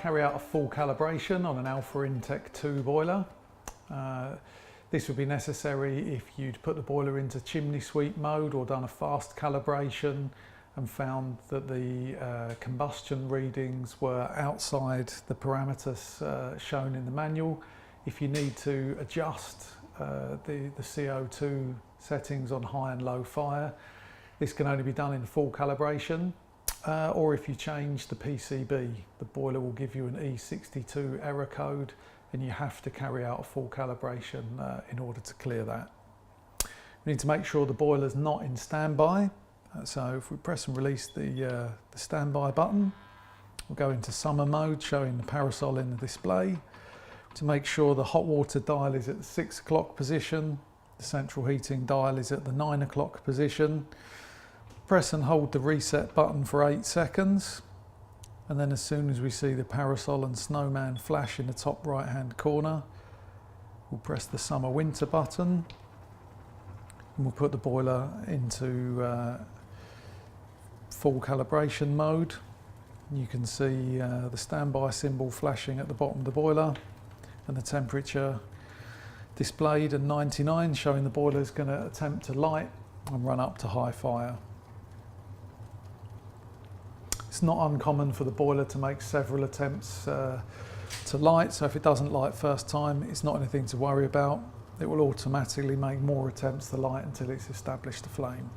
carry out a full calibration on an Alpha InTec2 boiler. This would be necessary if you'd put the boiler into chimney sweep mode or done a fast calibration and found that the combustion readings were outside the parameters shown in the manual. If you need to adjust the CO2 settings on high and low fire, this can only be done in full calibration. Or if you change the PCB, the boiler will give you an E62 error code and you have to carry out a full calibration in order to clear that. We need to make sure the boiler's not in standby. So if we press and release the standby button, we'll go into summer mode, showing the parasol in the display. To make sure the hot water dial is at the 6 o'clock position, the central heating dial is at the 9 o'clock position. Press and hold the reset button for 8 seconds, and then as soon as we see the parasol and snowman flash in the top right hand corner, we'll press the summer winter button and we'll put the boiler into full calibration mode. You can see the standby symbol flashing at the bottom of the boiler and the temperature displayed at 99, showing the boiler is going to attempt to light and run up to high fire. It's not uncommon for the boiler to make several attempts to light, so if it doesn't light first time, it's not anything to worry about. It will automatically make more attempts to light until it's established a flame.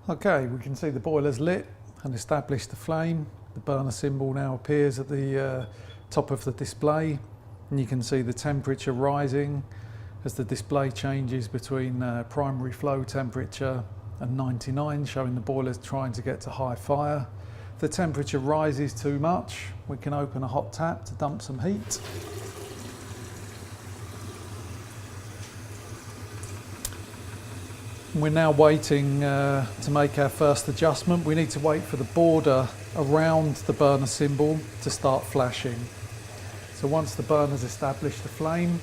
Okay, we can see the boiler's lit and established a flame. The burner symbol now appears at the top of the display, and you can see the temperature rising as the display changes between primary flow temperature and 99, showing the boiler's trying to get to high fire. If the temperature rises too much, we can open a hot tap to dump some heat. We're now waiting to make our first adjustment. We need to wait for the border around the burner symbol to start flashing. So once the burner's established the flame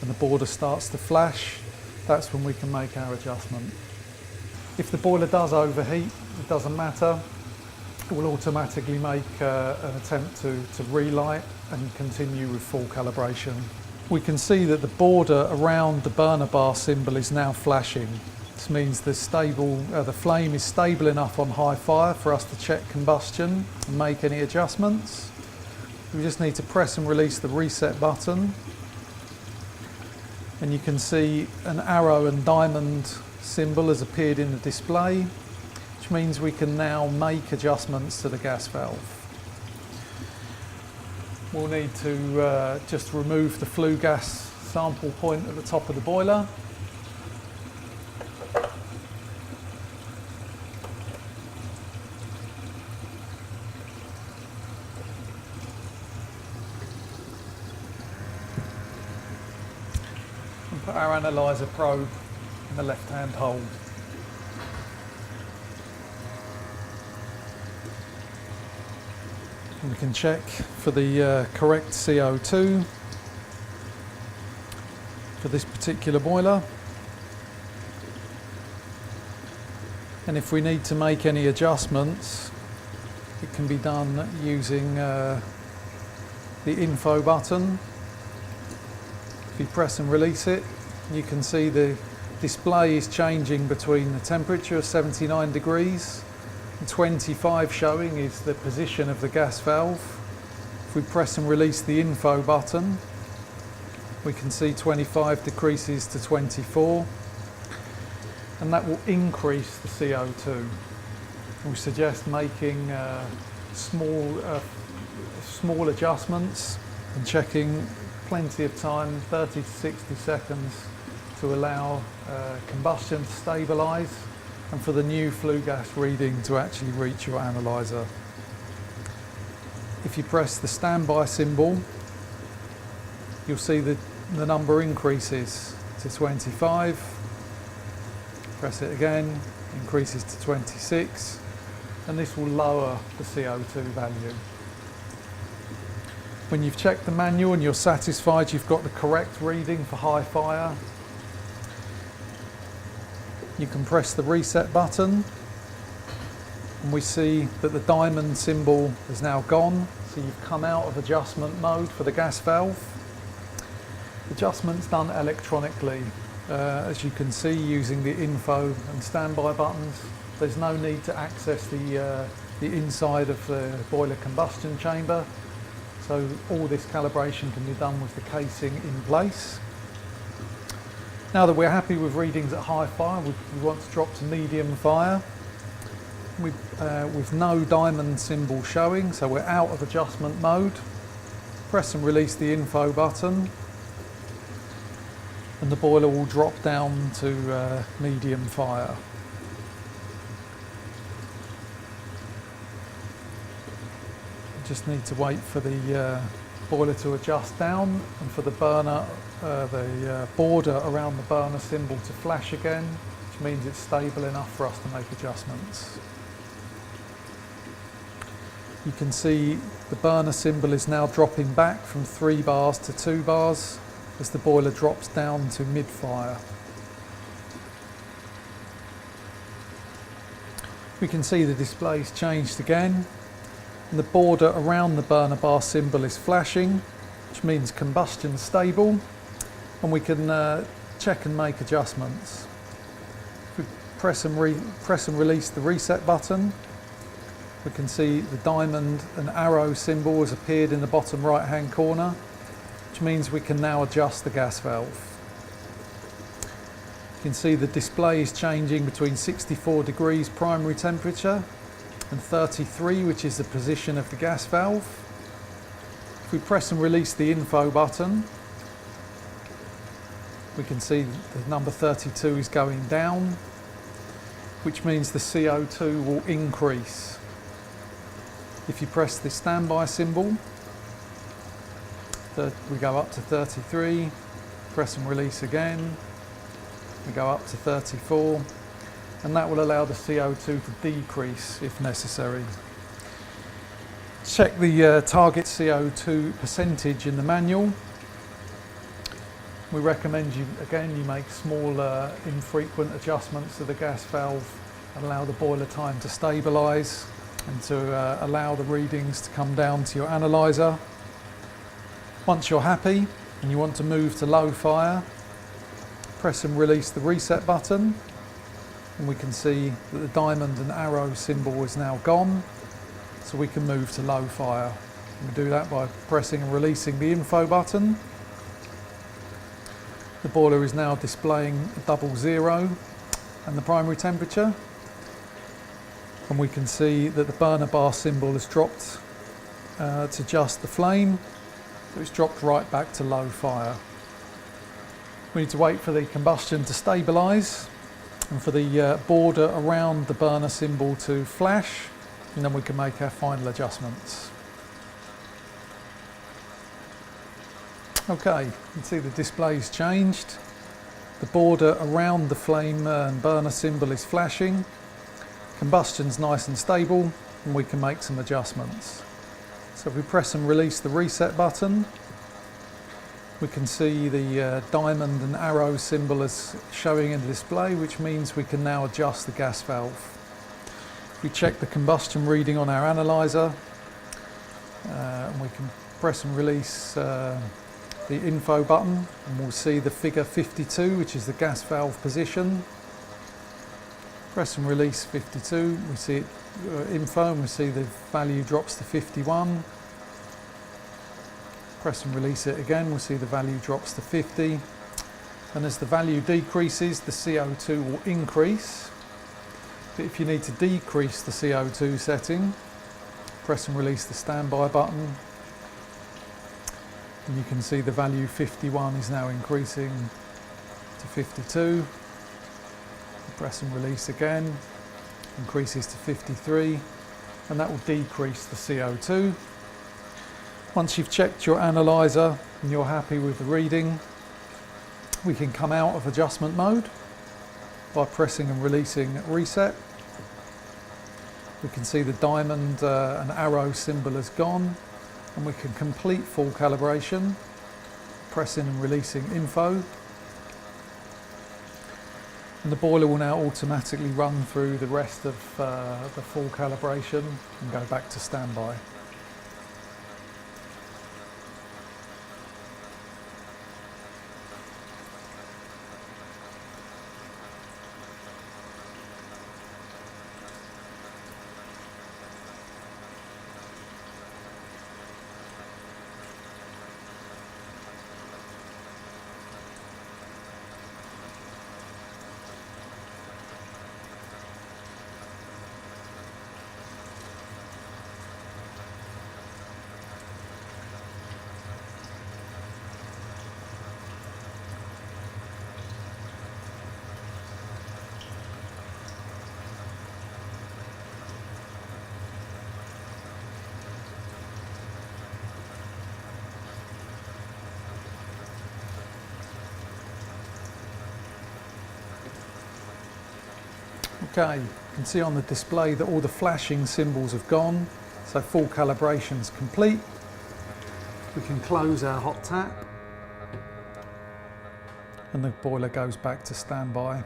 and the border starts to flash, that's when we can make our adjustment. If the boiler does overheat, it doesn't matter. It will automatically make an attempt to relight and continue with full calibration. We can see that the border around the burner bar symbol is now flashing. This means the flame is stable enough on high fire for us to check combustion and make any adjustments. We just need to press and release the reset button, and you can see an arrow and diamond symbol has appeared in the display, which means we can now make adjustments to the gas valve. We'll need to just remove the flue gas sample point at the top of the boiler. And put our analyzer probe in the left-hand hold. And we can check for the correct CO2 for this particular boiler. And if we need to make any adjustments, it can be done using the info button. If you press and release it, you can see the display is changing between the temperature of 79 degrees and 25 showing is the position of the gas valve. If we press and release the info button, we can see 25 decreases to 24, and that will increase the CO2. We suggest making small adjustments and checking plenty of time, 30 to 60 seconds, to allow combustion to stabilise and for the new flue gas reading to actually reach your analyzer. If you press the standby symbol, you'll see that the number increases to 25. Press it again, increases to 26, and this will lower the CO2 value. When you've checked the manual and you're satisfied you've got the correct reading for high fire, you can press the reset button and we see that the diamond symbol is now gone. So you've come out of adjustment mode for the gas valve. Adjustment's done electronically, as you can see, using the info and standby buttons. There's no need to access the inside of the boiler combustion chamber. So all this calibration can be done with the casing in place. Now that we're happy with readings at high fire, we want to drop to medium fire with no diamond symbol showing, so we're out of adjustment mode. Press and release the info button and the boiler will drop down to medium fire. Just need to wait for the boiler to adjust down and for the burner, the border around the burner symbol to flash again, which means it's stable enough for us to make adjustments. You can see the burner symbol is now dropping back from 3 bars to 2 bars as the boiler drops down to mid-fire. We can see the display's changed again. And the border around the burner bar symbol is flashing, which means combustion stable, and we can check and make adjustments. If we press and release the reset button, we can see the diamond and arrow symbol has appeared in the bottom right hand corner, which means we can now adjust the gas valve. You can see the display is changing between 64 degrees primary temperature and 33, which is the position of the gas valve. If we press and release the info button, we can see the number 32 is going down, which means the CO2 will increase. If you press the standby symbol, we go up to 33, press and release again, we go up to 34, and that will allow the CO2 to decrease if necessary. Check the target CO2 percentage in the manual. We recommend you make small infrequent adjustments to the gas valve and allow the boiler time to stabilise and to allow the readings to come down to your analyzer. Once you're happy and you want to move to low fire, press and release the reset button. And we can see that the diamond and arrow symbol is now gone, so we can move to low fire. We do that by pressing and releasing the info button. The boiler is now displaying 00 and the primary temperature, and we can see that the burner bar symbol has dropped to just the flame, so it's dropped right back to low fire. We need to wait for the combustion to stabilise and for the border around the burner symbol to flash, and then we can make our final adjustments. Okay, you can see the display's changed. The border around the flame and burner symbol is flashing. Combustion's nice and stable, and we can make some adjustments. So if we press and release the reset button, we can see the diamond and arrow symbol is showing in the display, which means we can now adjust the gas valve. We check the combustion reading on our analyzer, and we can press and release the info button, and we'll see the figure 52, which is the gas valve position. Press and release 52, we see it, info, and we see the value drops to 51. Press and release it again, we'll see the value drops to 50. And as the value decreases, the CO2 will increase. But if you need to decrease the CO2 setting, press and release the standby button. And you can see the value 51 is now increasing to 52. Press and release again, increases to 53, and that will decrease the CO2. Once you've checked your analyzer and you're happy with the reading, we can come out of adjustment mode by pressing and releasing reset. We can see the diamond and arrow symbol has gone, and we can complete full calibration, pressing and releasing info. And the boiler will now automatically run through the rest of the full calibration and go back to standby. Okay, you can see on the display that all the flashing symbols have gone, so full calibration is complete. We can close our hot tap and the boiler goes back to standby.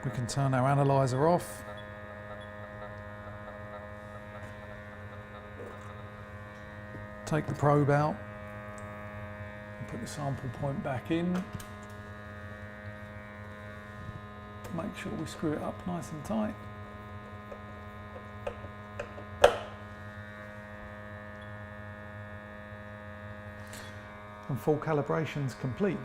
We can turn our analyzer off. Take the probe out and put the sample point back in. Make sure we screw it up nice and tight. And full calibration's complete.